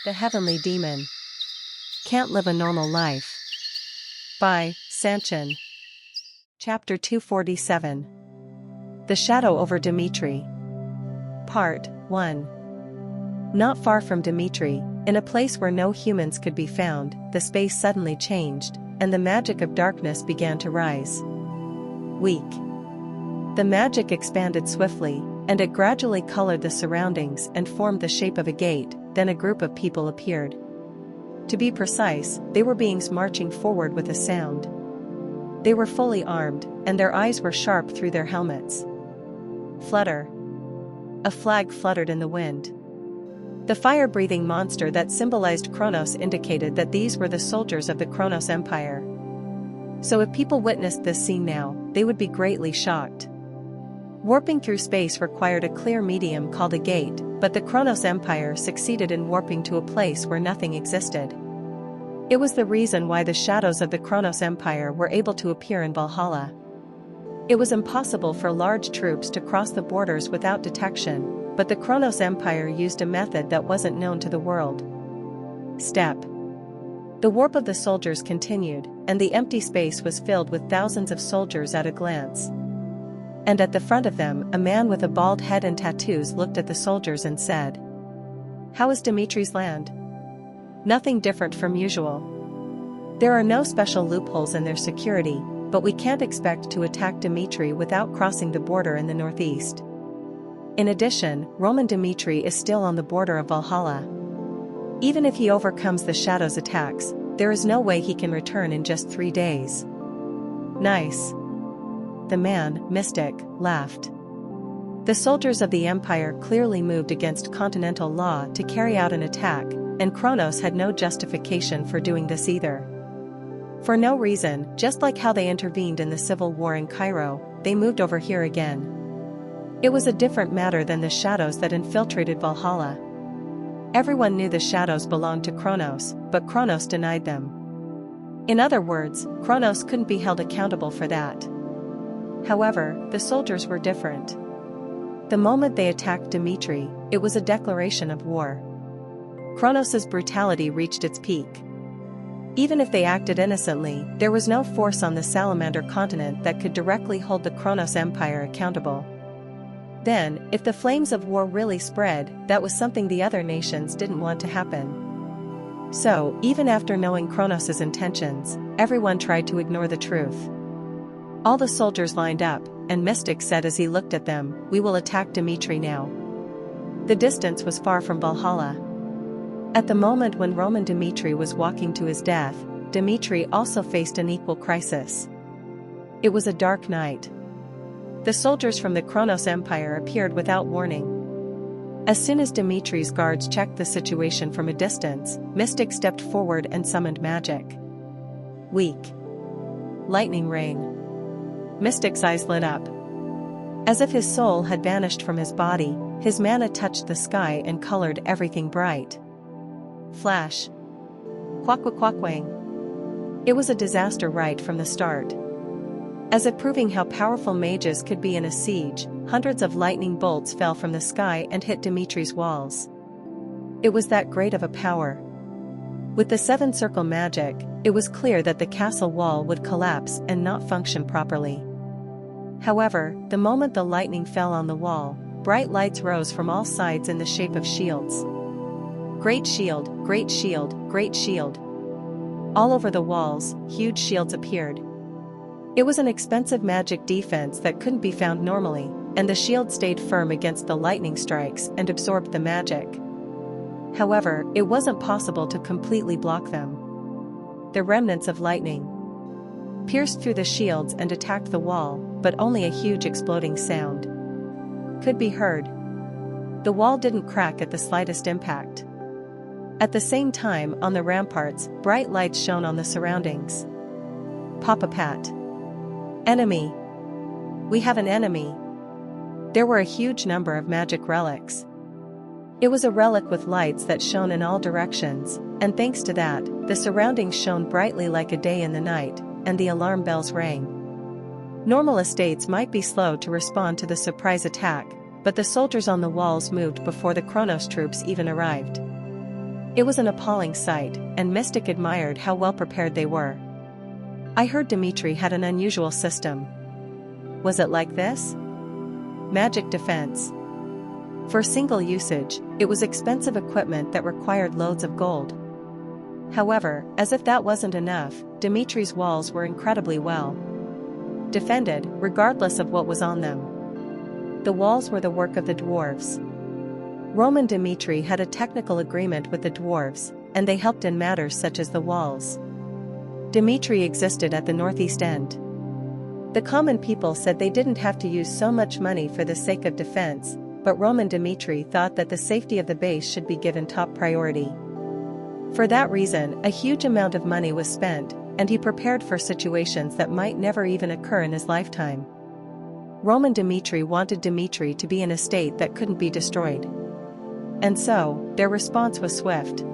The Heavenly Demon. Can't Live a Normal Life. By Sanchin. Chapter 247. The Shadow over Dmitry. Part 1. Not far from Dmitry, in a place where no humans could be found, the space suddenly changed, and the magic of darkness began to rise. Weak. The magic expanded swiftly, and it gradually colored the surroundings and formed the shape of a gate. Then a group of people appeared. To be precise, they were beings marching forward with a sound. They were fully armed, and their eyes were sharp through their helmets. Flutter. A flag fluttered in the wind. The fire-breathing monster that symbolized Kronos indicated that these were the soldiers of the Kronos Empire. So if people witnessed this scene now, they would be greatly shocked. Warping through space required a clear medium called a gate, but the Kronos Empire succeeded in warping to a place where nothing existed. It was the reason why the shadows of the Kronos Empire were able to appear in Valhalla. It was impossible for large troops to cross the borders without detection, but the Kronos Empire used a method that wasn't known to the world. Step. The warp of the soldiers continued, and the empty space was filled with thousands of soldiers at a glance. And at the front of them, a man with a bald head and tattoos looked at the soldiers and said, "How is Dmitry's land?" "Nothing different from usual. There are no special loopholes in their security, but we can't expect to attack Dmitry without crossing the border in the northeast. In addition, Roman Dmitry is still on the border of Valhalla. Even if he overcomes the Shadow's attacks, there is no way he can return in just 3 days." "Nice." The man, Mystic, laughed. The soldiers of the Empire clearly moved against continental law to carry out an attack, and Kronos had no justification for doing this either. For no reason, just like how they intervened in the civil war in Cairo, they moved over here again. It was a different matter than the shadows that infiltrated Valhalla. Everyone knew the shadows belonged to Kronos, but Kronos denied them. In other words, Kronos couldn't be held accountable for that. However, the soldiers were different. The moment they attacked Dmitry, it was a declaration of war. Kronos' brutality reached its peak. Even if they acted innocently, there was no force on the Salamander continent that could directly hold the Kronos Empire accountable. Then, if the flames of war really spread, that was something the other nations didn't want to happen. So, even after knowing Kronos' intentions, everyone tried to ignore the truth. All the soldiers lined up, and Mystic said as he looked at them, "We will attack Dmitry now." The distance was far from Valhalla. At the moment when Roman Dmitry was walking to his death, Dmitry also faced an equal crisis. It was a dark night. The soldiers from the Kronos Empire appeared without warning. As soon as Dmitry's guards checked the situation from a distance, Mystic stepped forward and summoned magic. Weak. Lightning rang. Mystic's eyes lit up. As if his soul had vanished from his body, his mana touched the sky and colored everything bright. Flash. Quack-quack-quack-wang. It was a disaster right from the start. As if proving how powerful mages could be in a siege, hundreds of lightning bolts fell from the sky and hit Dmitry's walls. It was that great of a power. With the 7-circle magic, it was clear that the castle wall would collapse and not function properly. However, the moment the lightning fell on the wall, bright lights rose from all sides in the shape of shields. Great shield, great shield, great shield. All over the walls, huge shields appeared. It was an expensive magic defense that couldn't be found normally, and the shield stayed firm against the lightning strikes and absorbed the magic. However, it wasn't possible to completely block them. The remnants of lightning pierced through the shields and attacked the wall, but only a huge exploding sound could be heard. The wall didn't crack at the slightest impact. At the same time, on the ramparts, bright lights shone on the surroundings. Pop-a-pat. Enemy. We have an enemy. There were a huge number of magic relics. It was a relic with lights that shone in all directions, and thanks to that, the surroundings shone brightly like a day in the night, and the alarm bells rang. Normal estates might be slow to respond to the surprise attack, but the soldiers on the walls moved before the Kronos troops even arrived. It was an appalling sight, and Mystic admired how well prepared they were. I heard Dmitry had an unusual system. Was it like this? Magic defense. For single usage, it was expensive equipment that required loads of gold. However, as if that wasn't enough, Dmitry's walls were incredibly well defended, regardless of what was on them. The walls were the work of the dwarves. Roman Dmitry had a technical agreement with the dwarves, and they helped in matters such as the walls. Dmitry existed at the northeast end. The common people said they didn't have to use so much money for the sake of defense, but Roman Dmitry thought that the safety of the base should be given top priority. For that reason, a huge amount of money was spent, and he prepared for situations that might never even occur in his lifetime. Roman Dmitry wanted Dmitry to be in a state that couldn't be destroyed. And so, their response was swift.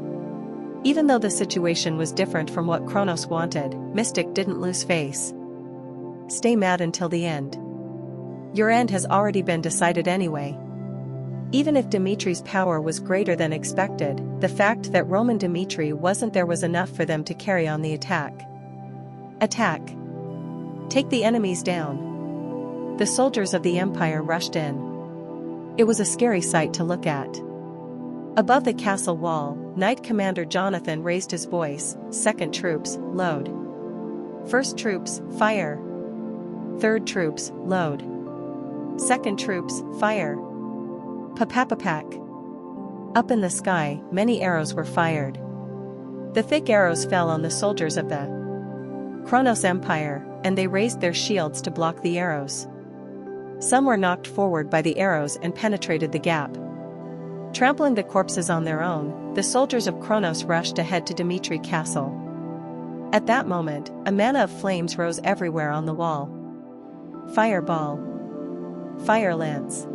Even though the situation was different from what Kronos wanted, Mystic didn't lose face. Stay mad until the end. Your end has already been decided anyway. Even if Dmitry's power was greater than expected, the fact that Roman Dmitry wasn't there was enough for them to carry on the attack. Attack! Take the enemies down! The soldiers of the Empire rushed in. It was a scary sight to look at. Above the castle wall, Knight Commander Jonathan raised his voice. Second troops, load. First troops, fire. Third troops, load. Second troops, fire. Papapapak. Up in the sky, many arrows were fired. The thick arrows fell on the soldiers of the Kronos Empire, and they raised their shields to block the arrows. Some were knocked forward by the arrows and penetrated the gap. Trampling the corpses on their own, the soldiers of Kronos rushed ahead to Dmitry Castle. At that moment, a manna of flames rose everywhere on the wall. Fireball. Fire lance.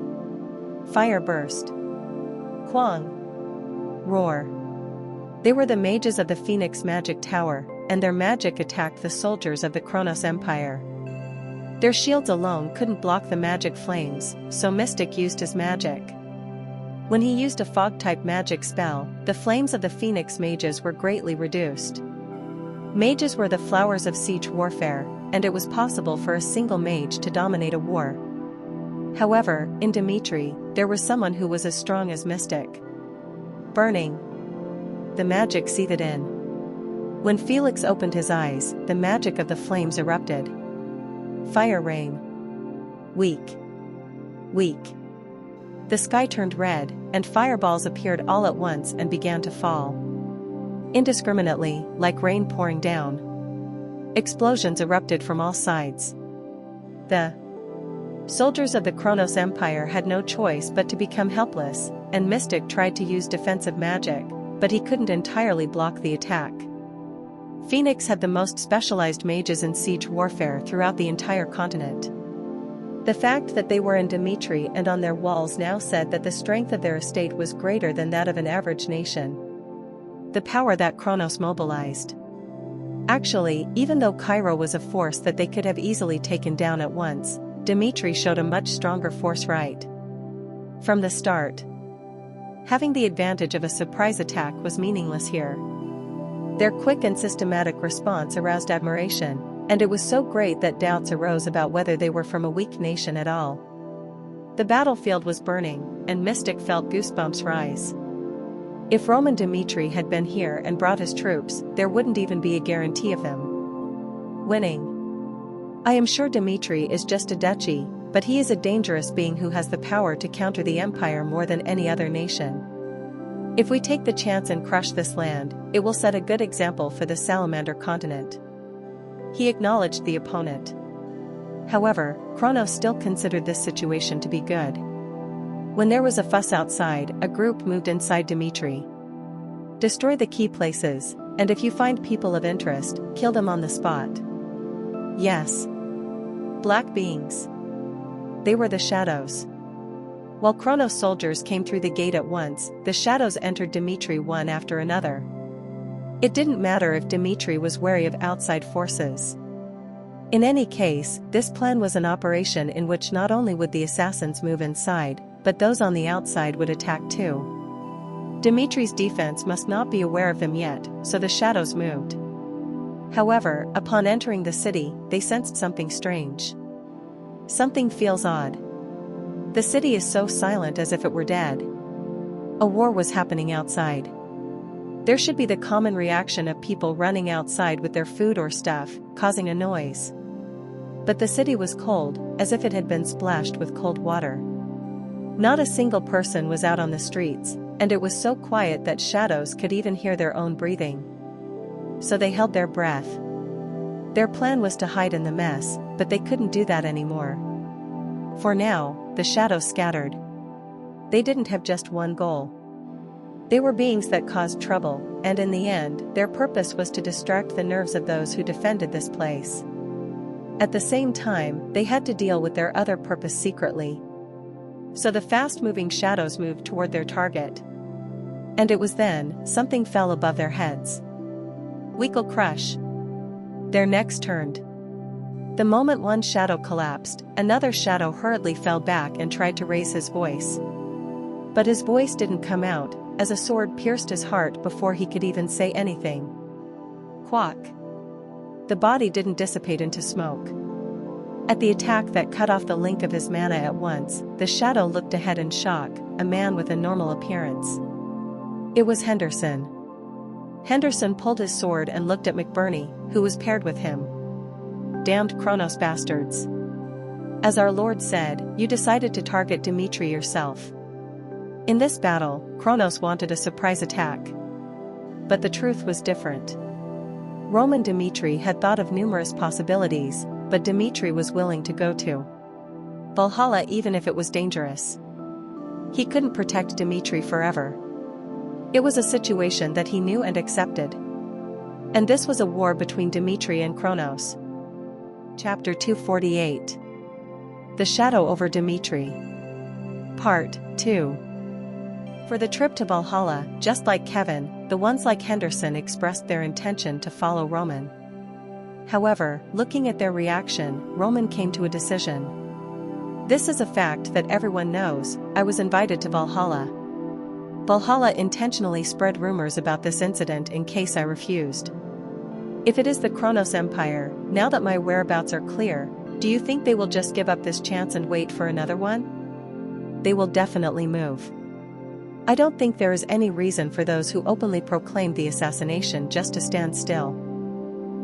Fire burst. Quang. Roar. They were the mages of the Phoenix Magic Tower, and their magic attacked the soldiers of the Kronos Empire. Their shields alone couldn't block the magic flames, so Mystic used his magic. When he used a fog-type magic spell, the flames of the Phoenix mages were greatly reduced. Mages were the flowers of siege warfare, and it was possible for a single mage to dominate a war. However, in Dmitry, there was someone who was as strong as Mystic. Burning. The magic seethed in. When Felix opened his eyes, the magic of the flames erupted. Fire rain. Weak. Weak. The sky turned red, and fireballs appeared all at once and began to fall. Indiscriminately, like rain pouring down. Explosions erupted from all sides. The soldiers of the Kronos Empire had no choice but to become helpless, and Mystic tried to use defensive magic, but he couldn't entirely block the attack. Phoenix had the most specialized mages in siege warfare throughout the entire continent. The fact that they were in Dmitry and on their walls now said that the strength of their estate was greater than that of an average nation. The power that Kronos mobilized. Actually, even though Cairo was a force that they could have easily taken down at once, Dmitry showed a much stronger force right from the start. Having the advantage of a surprise attack was meaningless here. Their quick and systematic response aroused admiration, and it was so great that doubts arose about whether they were from a weak nation at all. The battlefield was burning, and Mystic felt goosebumps rise. If Roman Dmitry had been here and brought his troops, there wouldn't even be a guarantee of them winning. I am sure Dmitry is just a duchy, but he is a dangerous being who has the power to counter the empire more than any other nation. If we take the chance and crush this land, it will set a good example for the Salamander continent. He acknowledged the opponent. However, Kronos still considered this situation to be good. When there was a fuss outside, a group moved inside Dmitry. Destroy the key places, and if you find people of interest, kill them on the spot. Yes. Black beings. They were the shadows. While Kronos soldiers came through the gate at once, the shadows entered Dmitry one after another. It didn't matter if Dmitry was wary of outside forces. In any case, this plan was an operation in which not only would the assassins move inside, but those on the outside would attack too. Dmitry's defense must not be aware of them yet, so the shadows moved. However, upon entering the city, they sensed something strange. Something feels odd. The city is so silent as if it were dead. A war was happening outside. There should be the common reaction of people running outside with their food or stuff, causing a noise. But the city was cold, as if it had been splashed with cold water. Not a single person was out on the streets, and it was so quiet that shadows could even hear their own breathing. So they held their breath. Their plan was to hide in the mess, but they couldn't do that anymore. For now, the shadows scattered. They didn't have just one goal. They were beings that caused trouble, and in the end, their purpose was to distract the nerves of those who defended this place. At the same time, they had to deal with their other purpose secretly. So the fast-moving shadows moved toward their target. And it was then, something fell above their heads. Weakle crush. Their necks turned. The moment one shadow collapsed, another shadow hurriedly fell back and tried to raise his voice. But his voice didn't come out, as a sword pierced his heart before he could even say anything. Quack. The body didn't dissipate into smoke. At the attack that cut off the link of his mana at once, the shadow looked ahead in shock, a man with a normal appearance. It was Henderson. Henderson pulled his sword and looked at McBurney, who was paired with him. Damned Kronos bastards. As our Lord said, you decided to target Dmitry yourself. In this battle, Kronos wanted a surprise attack. But the truth was different. Roman Dmitry had thought of numerous possibilities, but Dmitry was willing to go to Valhalla even if it was dangerous. He couldn't protect Dmitry forever. It was a situation that he knew and accepted. And this was a war between Dmitry and Kronos. Chapter 248. The Shadow over Dmitry. Part 2. For the trip to Valhalla, just like Kevin, the ones like Henderson expressed their intention to follow Roman. However, looking at their reaction, Roman came to a decision. This is a fact that everyone knows, I was invited to Valhalla. Valhalla intentionally spread rumors about this incident in case I refused. If it is the Kronos Empire, now that my whereabouts are clear, do you think they will just give up this chance and wait for another one? They will definitely move. I don't think there is any reason for those who openly proclaimed the assassination just to stand still.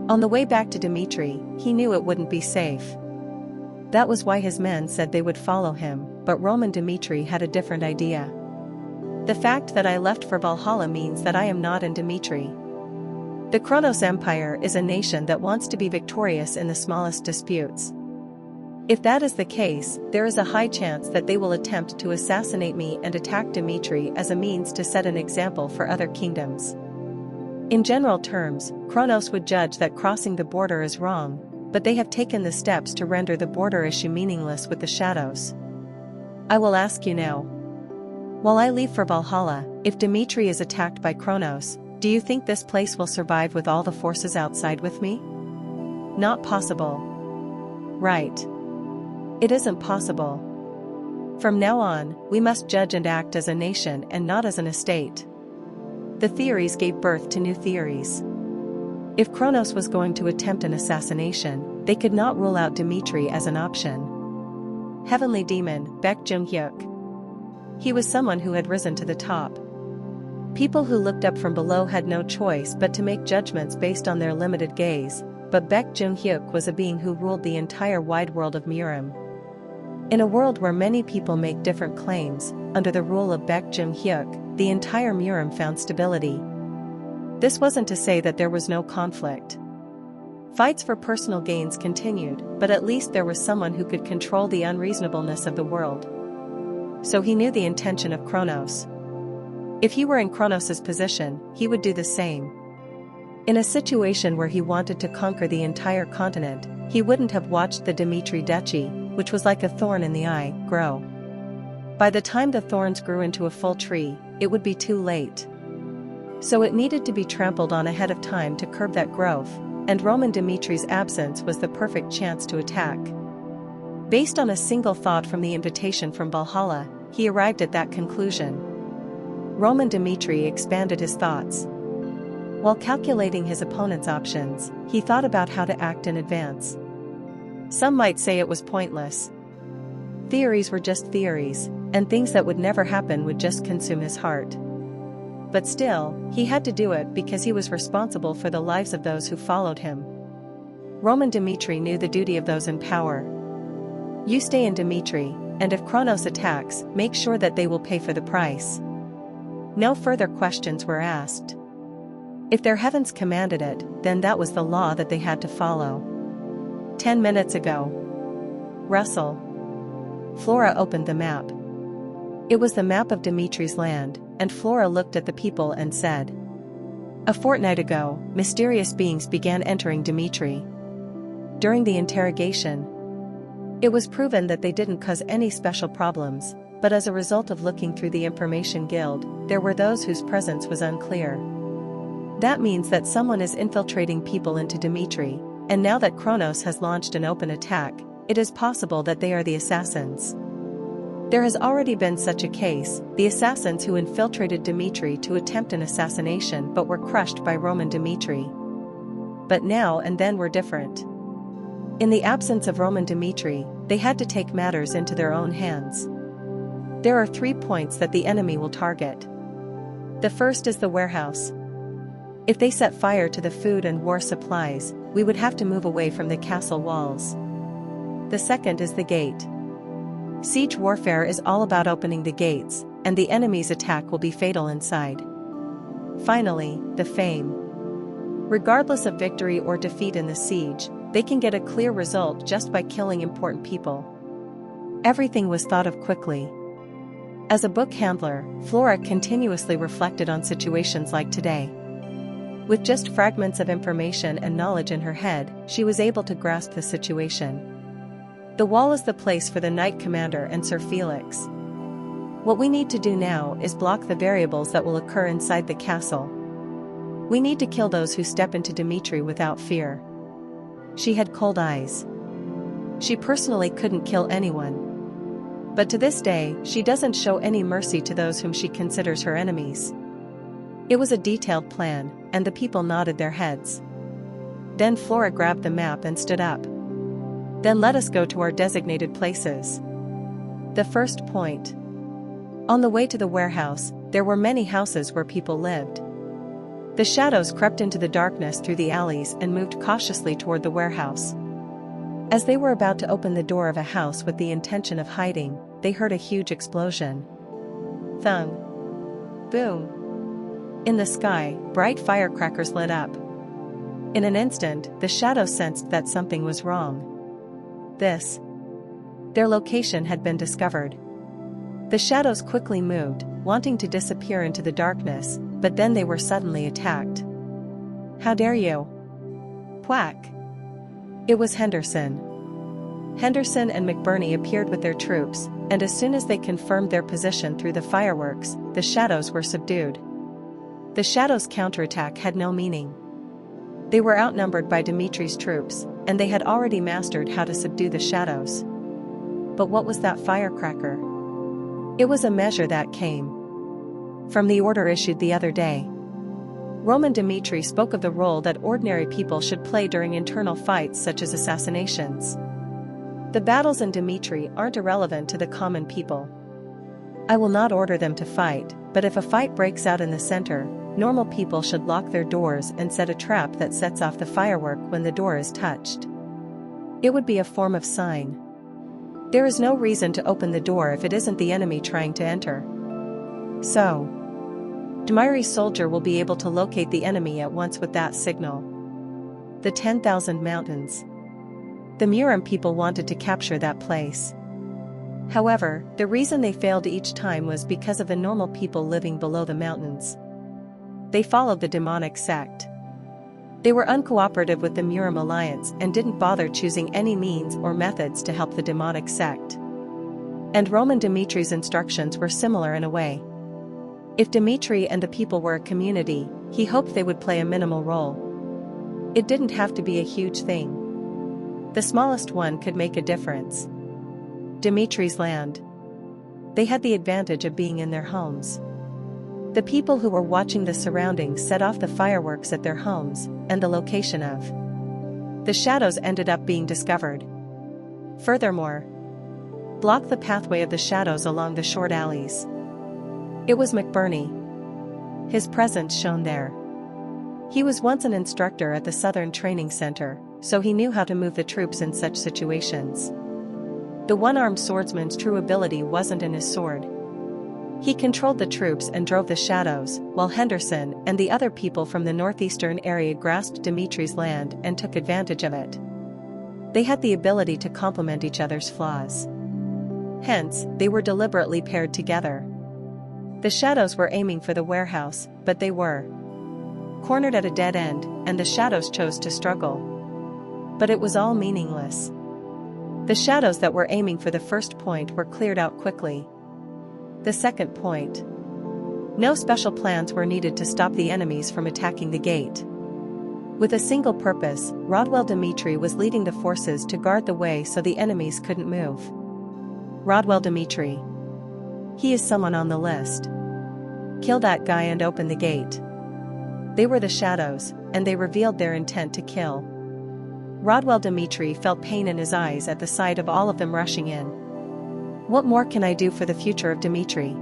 On the way back to Dmitry, he knew it wouldn't be safe. That was why his men said they would follow him, but Roman Dmitry had a different idea. The fact that I left for Valhalla means that I am not in Dmitry. The Kronos Empire is a nation that wants to be victorious in the smallest disputes. If that is the case, there is a high chance that they will attempt to assassinate me and attack Dmitry as a means to set an example for other kingdoms. In general terms, Kronos would judge that crossing the border is wrong, but they have taken the steps to render the border issue meaningless with the shadows. I will ask you now. While I leave for Valhalla, if Dmitry is attacked by Kronos, do you think this place will survive with all the forces outside with me? Not possible. Right. It isn't possible. From now on, we must judge and act as a nation and not as an estate. The theories gave birth to new theories. If Kronos was going to attempt an assassination, they could not rule out Dmitry as an option. Heavenly demon, Baek Jung-hyuk. He was someone who had risen to the top. People who looked up from below had no choice but to make judgments based on their limited gaze, but Baek Jung-hyuk was a being who ruled the entire wide world of Murim. In a world where many people make different claims, under the rule of Baek Jung-hyuk, the entire Murim found stability. This wasn't to say that there was no conflict. Fights for personal gains continued, but at least there was someone who could control the unreasonableness of the world. So he knew the intention of Kronos. If he were in Kronos' position, he would do the same. In a situation where he wanted to conquer the entire continent, he wouldn't have watched the Dmitry duchy, which was like a thorn in the eye, grow. By the time the thorns grew into a full tree, it would be too late. So it needed to be trampled on ahead of time to curb that growth, and Roman Dmitry's absence was the perfect chance to attack. Based on a single thought from the invitation from Valhalla, he arrived at that conclusion. Roman Dmitry expanded his thoughts. While calculating his opponent's options, he thought about how to act in advance. Some might say it was pointless. Theories were just theories, and things that would never happen would just consume his heart. But still, he had to do it because he was responsible for the lives of those who followed him. Roman Dmitry knew the duty of those in power. You stay in Dmitry, and if Kronos attacks, make sure that they will pay for the price. No further questions were asked. If their heavens commanded it, then that was the law that they had to follow. 10 minutes ago. Russell. Flora opened the map. It was the map of Dmitry's land, and Flora looked at the people and said, "A fortnight ago, mysterious beings began entering Dmitry. During the interrogation, it was proven that they didn't cause any special problems, but as a result of looking through the information guild, there were those whose presence was unclear. That means that someone is infiltrating people into Dmitry, and now that Kronos has launched an open attack, it is possible that they are the assassins. There has already been such a case, the assassins who infiltrated Dmitry to attempt an assassination but were crushed by Roman Dmitry. But now and then were different. In the absence of Roman Dmitry, they had to take matters into their own hands. There are 3 points that the enemy will target. The first is the warehouse. If they set fire to the food and war supplies, we would have to move away from the castle walls. The second is the gate. Siege warfare is all about opening the gates, and the enemy's attack will be fatal inside. Finally, the fame. Regardless of victory or defeat in the siege, they can get a clear result just by killing important people. Everything was thought of quickly. As a book handler, Flora continuously reflected on situations like today. With just fragments of information and knowledge in her head, she was able to grasp the situation. The wall is the place for the Knight Commander and Sir Felix. What we need to do now is block the variables that will occur inside the castle. We need to kill those who step into Dmitry without fear. She had cold eyes. She personally couldn't kill anyone. But to this day, she doesn't show any mercy to those whom she considers her enemies. It was a detailed plan, and the people nodded their heads. Then Flora grabbed the map and stood up. Then let us go to our designated places. The first point. On the way to the warehouse, there were many houses where people lived. The shadows crept into the darkness through the alleys and moved cautiously toward the warehouse. As they were about to open the door of a house with the intention of hiding, they heard a huge explosion. Thung. Boom. In the sky, bright firecrackers lit up. In an instant, the shadows sensed that something was wrong. Their location had been discovered. The shadows quickly moved, wanting to disappear into the darkness, but then they were suddenly attacked. "How dare you?" Quack. It was Henderson. Henderson and McBurney appeared with their troops, and as soon as they confirmed their position through the fireworks, the shadows were subdued. The shadows' counterattack had no meaning. They were outnumbered by Dmitry's troops, and they had already mastered how to subdue the shadows. But what was that firecracker? It was a measure that came from the order issued the other day. Roman Dmitry spoke of the role that ordinary people should play during internal fights such as assassinations. The battles in Dmitry aren't irrelevant to the common people. I will not order them to fight, but if a fight breaks out in the center, normal people should lock their doors and set a trap that sets off the firework when the door is touched. It would be a form of sign. There is no reason to open the door if it isn't the enemy trying to enter. So, Dmitry's soldier will be able to locate the enemy at once with that signal. The 10,000 Mountains. The Murom people wanted to capture that place. However, the reason they failed each time was because of the normal people living below the mountains. They followed the demonic sect. They were uncooperative with the Murom alliance and didn't bother choosing any means or methods to help the demonic sect. And Roman Dmitry's instructions were similar in a way. If Dmitry and the people were a community, he hoped they would play a minimal role. It didn't have to be a huge thing. The smallest one could make a difference. Dmitry's land. They had the advantage of being in their homes. The people who were watching the surroundings set off the fireworks at their homes, and the location of the shadows ended up being discovered. Furthermore, blocked the pathway of the shadows along the short alleys. It was McBurney. His presence shone there. He was once an instructor at the Southern Training Center, so he knew how to move the troops in such situations. The one-armed swordsman's true ability wasn't in his sword. He controlled the troops and drove the shadows, while Henderson and the other people from the northeastern area grasped Dmitry's land and took advantage of it. They had the ability to complement each other's flaws. Hence, they were deliberately paired together. The shadows were aiming for the warehouse, but they were cornered at a dead end, and the shadows chose to struggle. But it was all meaningless. The shadows that were aiming for the first point were cleared out quickly. The second point. No special plans were needed to stop the enemies from attacking the gate. With a single purpose, Rodwell Dmitry was leading the forces to guard the way so the enemies couldn't move. Rodwell Dmitry. He is someone on the list. Kill that guy and open the gate. They were the shadows, and they revealed their intent to kill. Rodwell Dmitry felt pain in his eyes at the sight of all of them rushing in. What more can I do for the future of Dmitry?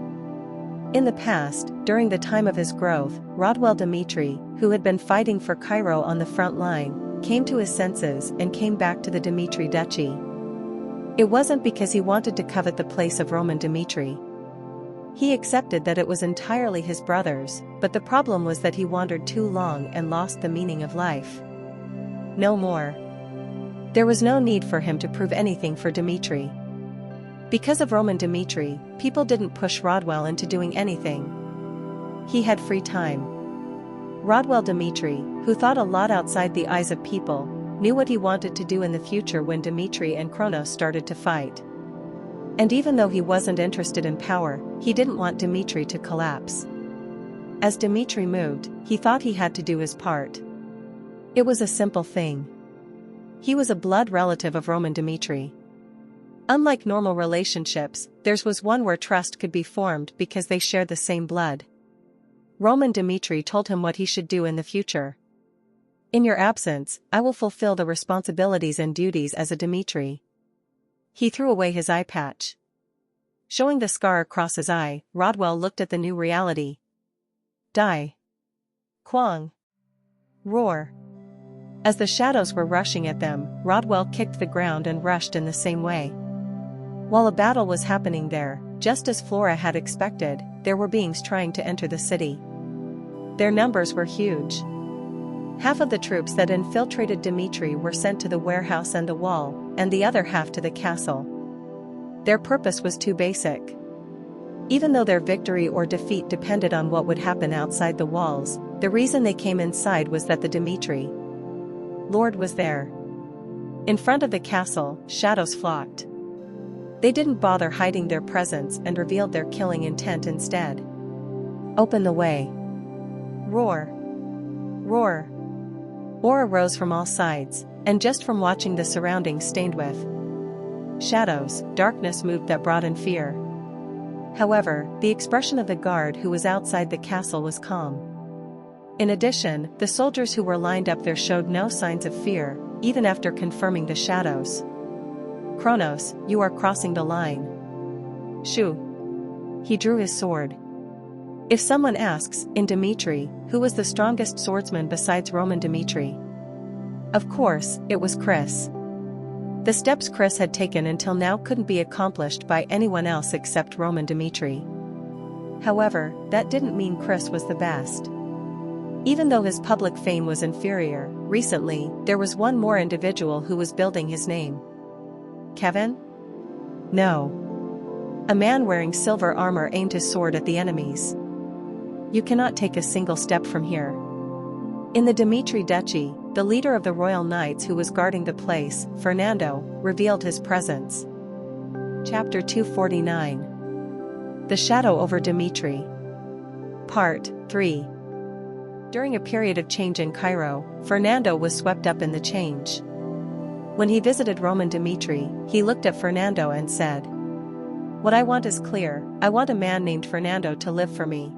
In the past, during the time of his growth, Rodwell Dmitry, who had been fighting for Cairo on the front line, came to his senses and came back to the Dmitry Duchy. It wasn't because he wanted to covet the place of Roman Dmitry. He accepted that it was entirely his brother's, but the problem was that he wandered too long and lost the meaning of life. No more. There was no need for him to prove anything for Dmitry. Because of Roman Dmitry, people didn't push Rodwell into doing anything. He had free time. Rodwell Dmitry, who thought a lot outside the eyes of people, knew what he wanted to do in the future when Dmitry and Kronos started to fight. And even though he wasn't interested in power, he didn't want Dmitry to collapse. As Dmitry moved, he thought he had to do his part. It was a simple thing. He was a blood relative of Roman Dmitry. Unlike normal relationships, theirs was one where trust could be formed because they shared the same blood. Roman Dmitry told him what he should do in the future. In your absence, I will fulfill the responsibilities and duties as a Dmitry. He threw away his eye patch. Showing the scar across his eye, Rodwell looked at the new reality. Die. Quang. Roar. As the shadows were rushing at them, Rodwell kicked the ground and rushed in the same way. While a battle was happening there, just as Flora had expected, there were beings trying to enter the city. Their numbers were huge. Half of the troops that infiltrated Dmitry were sent to the warehouse and the wall, and the other half to the castle. Their purpose was too basic. Even though their victory or defeat depended on what would happen outside the walls, the reason they came inside was that the Dmitry Lord was there. In front of the castle, shadows flocked. They didn't bother hiding their presence and revealed their killing intent instead. Open the way. Roar. Roar. Aura rose from all sides, and just from watching the surroundings stained with shadows, darkness moved that brought in fear. However, the expression of the guard who was outside the castle was calm. In addition, the soldiers who were lined up there showed no signs of fear, even after confirming the shadows. Kronos, you are crossing the line. Shoo. He drew his sword. If someone asks, in Dmitry, who was the strongest swordsman besides Roman Dmitry? Of course, it was Chris. The steps Chris had taken until now couldn't be accomplished by anyone else except Roman Dmitry. However, that didn't mean Chris was the best. Even though his public fame was inferior, recently, there was one more individual who was building his name. Kevin? No. A man wearing silver armor aimed his sword at the enemies. You cannot take a single step from here. In the Dmitry Duchy, the leader of the Royal Knights who was guarding the place, Fernando, revealed his presence. Chapter 249. The Shadow over Dmitry. Part 3. During a period of change in Cairo, Fernando was swept up in the change. When he visited Roman Dmitry, he looked at Fernando and said, "What I want is clear, I want a man named Fernando to live for me."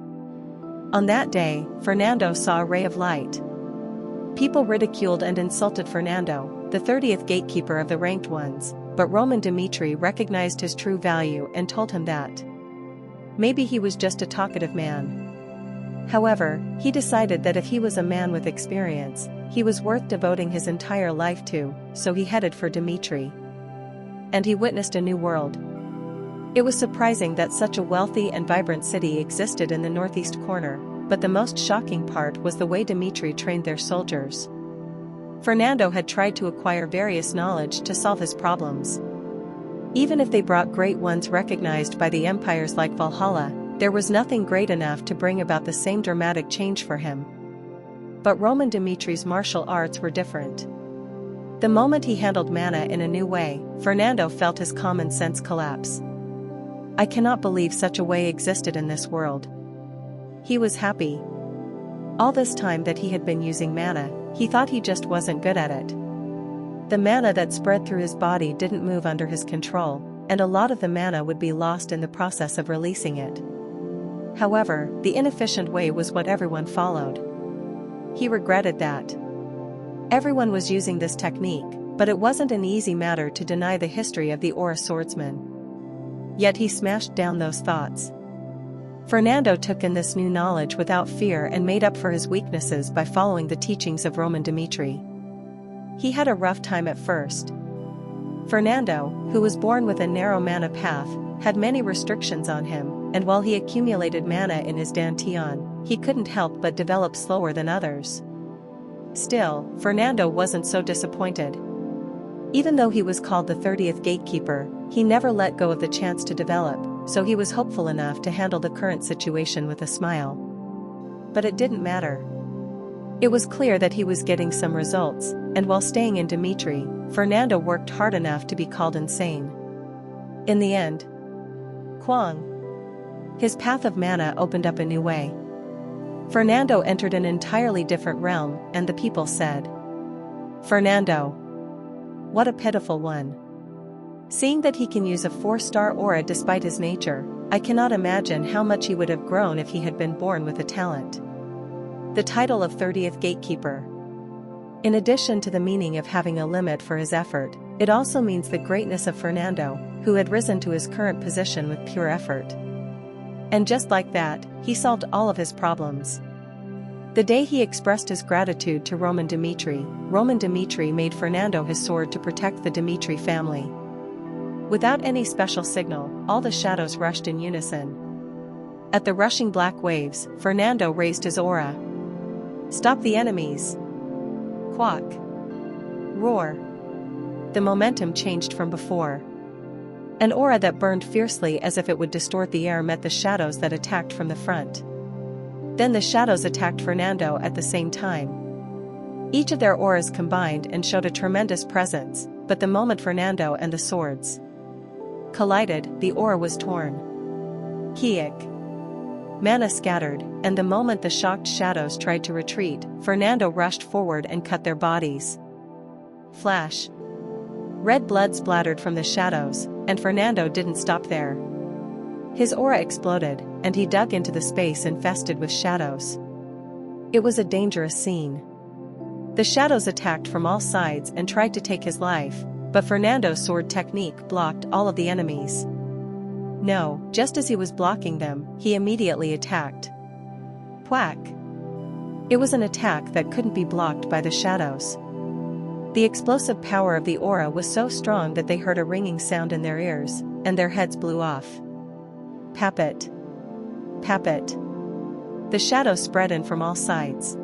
On that day, Fernando saw a ray of light. People ridiculed and insulted Fernando, the 30th gatekeeper of the ranked ones, but Roman Dmitry recognized his true value and told him that maybe he was just a talkative man. However, he decided that if he was a man with experience, he was worth devoting his entire life to, so he headed for Dmitry. And he witnessed a new world. It was surprising that such a wealthy and vibrant city existed in the northeast corner, but the most shocking part was the way Dmitry trained their soldiers. Fernando had tried to acquire various knowledge to solve his problems. Even if they brought great ones recognized by the empires like Valhalla, there was nothing great enough to bring about the same dramatic change for him. But Roman Dmitry's martial arts were different. The moment he handled mana in a new way, Fernando felt his common sense collapse. I cannot believe such a way existed in this world. He was happy. All this time that he had been using mana, he thought he just wasn't good at it. The mana that spread through his body didn't move under his control, and a lot of the mana would be lost in the process of releasing it. However, the inefficient way was what everyone followed. He regretted that. Everyone was using this technique, but it wasn't an easy matter to deny the history of the Aura swordsman. Yet he smashed down those thoughts. Fernando took in this new knowledge without fear and made up for his weaknesses by following the teachings of Roman Dmitry. He had a rough time at first. Fernando, who was born with a narrow mana path, had many restrictions on him, and while he accumulated mana in his dantian, he couldn't help but develop slower than others. Still, Fernando wasn't so disappointed. Even though he was called the 30th gatekeeper, he never let go of the chance to develop, so he was hopeful enough to handle the current situation with a smile. But it didn't matter. It was clear that he was getting some results, and while staying in Dmitry, Fernando worked hard enough to be called insane. In the end, his path of mana opened up a new way. Fernando entered an entirely different realm, and the people said, "Fernando, what a pitiful one. Seeing that he can use a 4-star aura despite his nature, I cannot imagine how much he would have grown if he had been born with a talent." The title of 30th gatekeeper. In addition to the meaning of having a limit for his effort, it also means the greatness of Fernando, who had risen to his current position with pure effort. And just like that, he solved all of his problems. The day he expressed his gratitude to Roman Dmitry made Fernando his sword to protect the Dmitry family. Without any special signal, all the shadows rushed in unison. At the rushing black waves, Fernando raised his aura. "Stop the enemies!" Quack! Roar! The momentum changed from before. An aura that burned fiercely as if it would distort the air met the shadows that attacked from the front. Then the shadows attacked Fernando at the same time. Each of their auras combined and showed a tremendous presence, but the moment Fernando and the swords collided, the aura was torn. Kiik! Mana scattered, and the moment the shocked shadows tried to retreat, Fernando rushed forward and cut their bodies. Flash! Red blood splattered from the shadows, and Fernando didn't stop there. His aura exploded, and he dug into the space infested with shadows. It was a dangerous scene. The shadows attacked from all sides and tried to take his life, but Fernando's sword technique blocked all of the enemies. No, just as he was blocking them, he immediately attacked. Whack! It was an attack that couldn't be blocked by the shadows. The explosive power of the aura was so strong that they heard a ringing sound in their ears, and their heads blew off. Pappet! Pappet! The shadows spread in from all sides.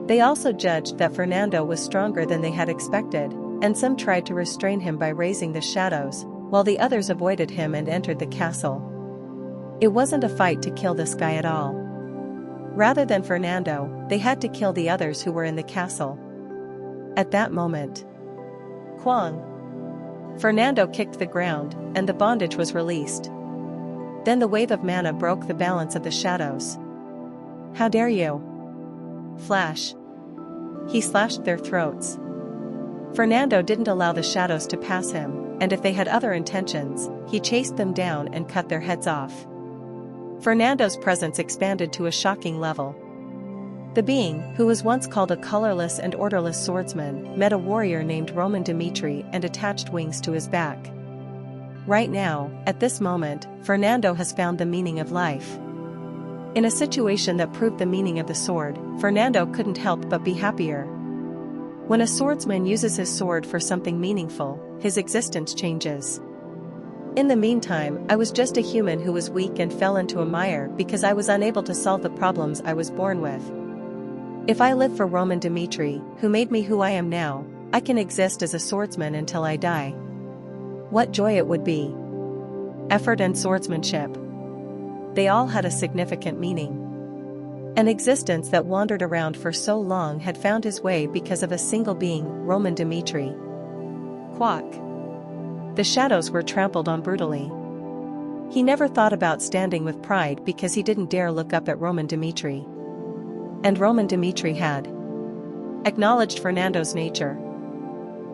They also judged that Fernando was stronger than they had expected, and some tried to restrain him by raising the shadows, while the others avoided him and entered the castle. It wasn't a fight to kill this guy at all. Rather than Fernando, they had to kill the others who were in the castle. At that moment, Fernando kicked the ground, and the bondage was released. Then the wave of mana broke the balance of the shadows. "How dare you!" Flash! He slashed their throats. Fernando didn't allow the shadows to pass him, and if they had other intentions, he chased them down and cut their heads off. Fernando's presence expanded to a shocking level. The being, who was once called a colorless and orderless swordsman, met a warrior named Roman Dmitry and attached wings to his back. Right now, at this moment, Fernando has found the meaning of life. In a situation that proved the meaning of the sword, Fernando couldn't help but be happier. When a swordsman uses his sword for something meaningful, his existence changes. In the meantime, I was just a human who was weak and fell into a mire because I was unable to solve the problems I was born with. If I live for Roman Dmitry, who made me who I am now, I can exist as a swordsman until I die. What joy it would be! Effort and swordsmanship. They all had a significant meaning. An existence that wandered around for so long had found his way because of a single being, Roman Dmitry. Quack. The shadows were trampled on brutally. He never thought about standing with pride because he didn't dare look up at Roman Dmitry. And Roman Dmitry had acknowledged Fernando's nature.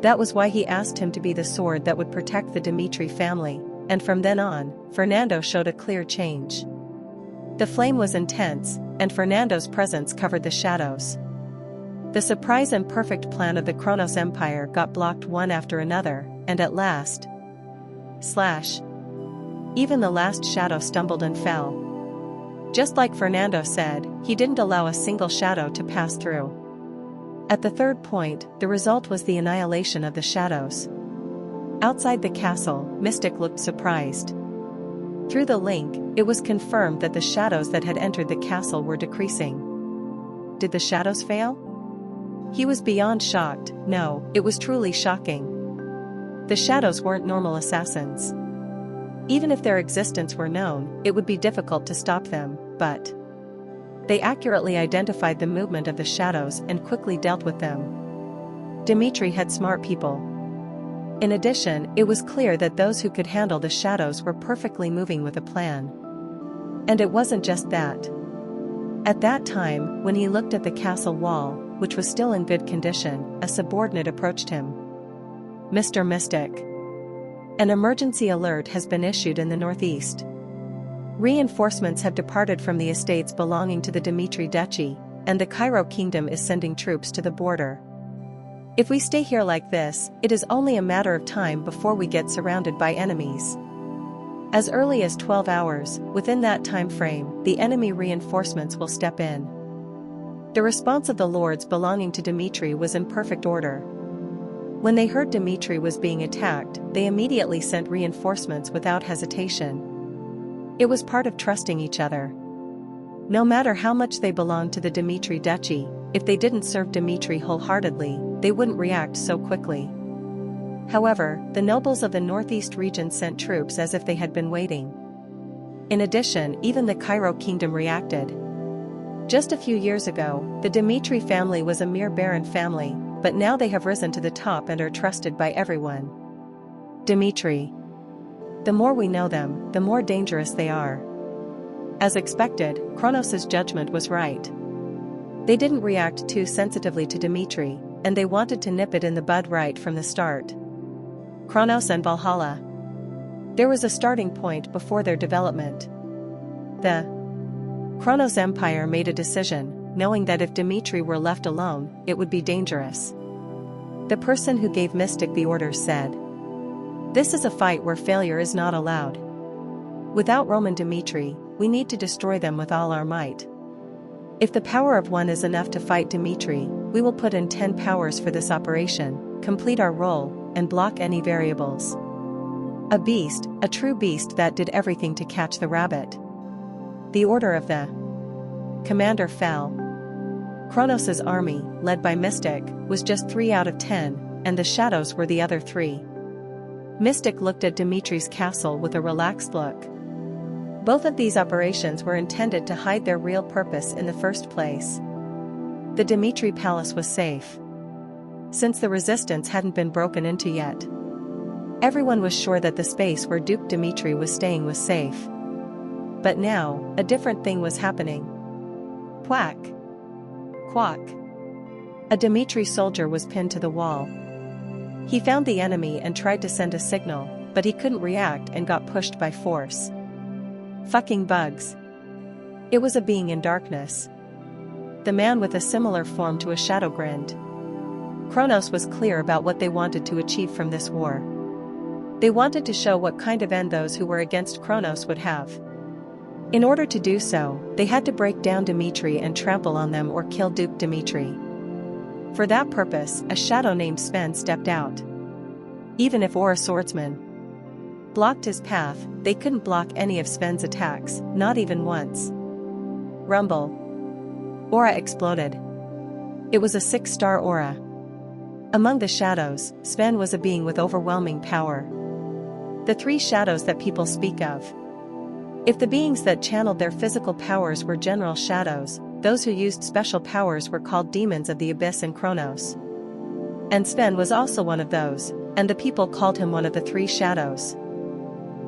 That was why he asked him to be the sword that would protect the Dmitry family, and from then on, Fernando showed a clear change. The flame was intense, and Fernando's presence covered the shadows. The surprise and perfect plan of the Kronos Empire got blocked one after another, and at last, slash. Even the last shadow stumbled and fell. Just like Fernando said, he didn't allow a single shadow to pass through. At the third point, the result was the annihilation of the shadows. Outside the castle, Mystic looked surprised. Through the link, it was confirmed that the shadows that had entered the castle were decreasing. Did the shadows fail? He was beyond shocked. No, it was truly shocking. The shadows weren't normal assassins. Even if their existence were known, it would be difficult to stop them, but they accurately identified the movement of the shadows and quickly dealt with them. Dmitry had smart people. In addition, it was clear that those who could handle the shadows were perfectly moving with a plan. And it wasn't just that. At that time, when he looked at the castle wall, which was still in good condition, a subordinate approached him. Mr. Mystic. An emergency alert has been issued in the northeast. Reinforcements have departed from the estates belonging to the Dmitry Duchy, and the Cairo Kingdom is sending troops to the border. If we stay here like this, it is only a matter of time before we get surrounded by enemies. As early as 12 hours, within that time frame, the enemy reinforcements will step in. The response of the lords belonging to Dmitry was in perfect order. When they heard Dmitry was being attacked, they immediately sent reinforcements without hesitation. It was part of trusting each other. No matter how much they belonged to the Dmitry Duchy, if they didn't serve Dmitry wholeheartedly, they wouldn't react so quickly. However, the nobles of the northeast region sent troops as if they had been waiting. In addition, even the Cairo Kingdom reacted. Just a few years ago, the Dmitry family was a mere barren family, but now they have risen to the top and are trusted by everyone. Dmitry. The more we know them, the more dangerous they are. As expected, Kronos' judgment was right. They didn't react too sensitively to Dmitry, and they wanted to nip it in the bud right from the start. Kronos and Valhalla. There was a starting point before their development. The Kronos Empire made a decision, knowing that if Dmitry were left alone, it would be dangerous. The person who gave Mystic the orders said, "This is a fight where failure is not allowed. Without Roman Dmitry, we need to destroy them with all our might. If the power of one is enough to fight Dmitry, we will put in 10 powers for this operation, complete our role, and block any variables." A beast, a true beast that did everything to catch the rabbit. The order of the commander fell. Kronos' army, led by Mystic, was just 3 out of 10, and the shadows were the other 3. Mystic looked at Dmitry's castle with a relaxed look. Both of these operations were intended to hide their real purpose in the first place. The Dmitry palace was safe, since the resistance hadn't been broken into yet. Everyone was sure that the space where Duke Dmitry was staying was safe. But now, a different thing was happening. Quack. Quack. A Dmitry soldier was pinned to the wall. He found the enemy and tried to send a signal, but he couldn't react and got pushed by force. Fucking bugs. It was a being in darkness. The man with a similar form to a shadow grinned. Kronos was clear about what they wanted to achieve from this war. They wanted to show what kind of end those who were against Kronos would have. In order to do so, they had to break down Dmitry and trample on them or kill Duke Dmitry. For that purpose, a shadow named Sven stepped out. Even if Aura swordsman blocked his path, they couldn't block any of Sven's attacks, not even once. Rumble. Aura exploded. It was a 6-star aura. Among the shadows, Sven was a being with overwhelming power. The 3 shadows that people speak of. If the beings that channeled their physical powers were general shadows, those who used special powers were called demons of the abyss and Kronos. And Sven was also one of those, and the people called him one of the 3 shadows.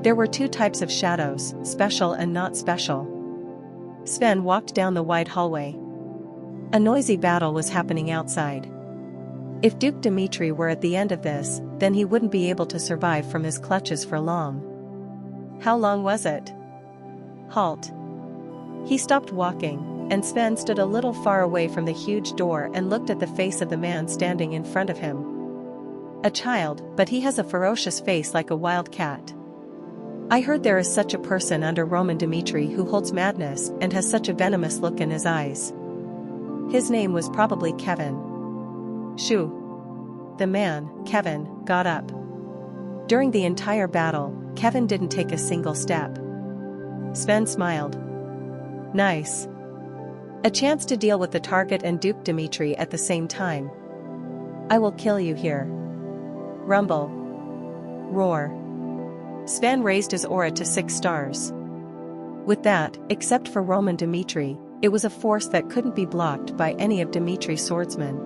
There were 2 types of shadows, special and not special. Sven walked down the wide hallway. A noisy battle was happening outside. If Duke Dmitry were at the end of this, then he wouldn't be able to survive from his clutches for long. How long was it? Halt. He stopped walking, and Sven stood a little far away from the huge door and looked at the face of the man standing in front of him. A child, but he has a ferocious face like a wild cat. I heard there is such a person under Roman Dmitry who holds madness and has such a venomous look in his eyes. His name was probably Kevin. Shoo. The man, Kevin, got up. During the entire battle, Kevin didn't take a single step. Sven smiled. Nice. A chance to deal with the target and Duke Dmitry at the same time. I will kill you here. Rumble. Roar. Sven raised his aura to 6 stars. With that, except for Roman Dmitry, it was a force that couldn't be blocked by any of Dmitry's swordsmen.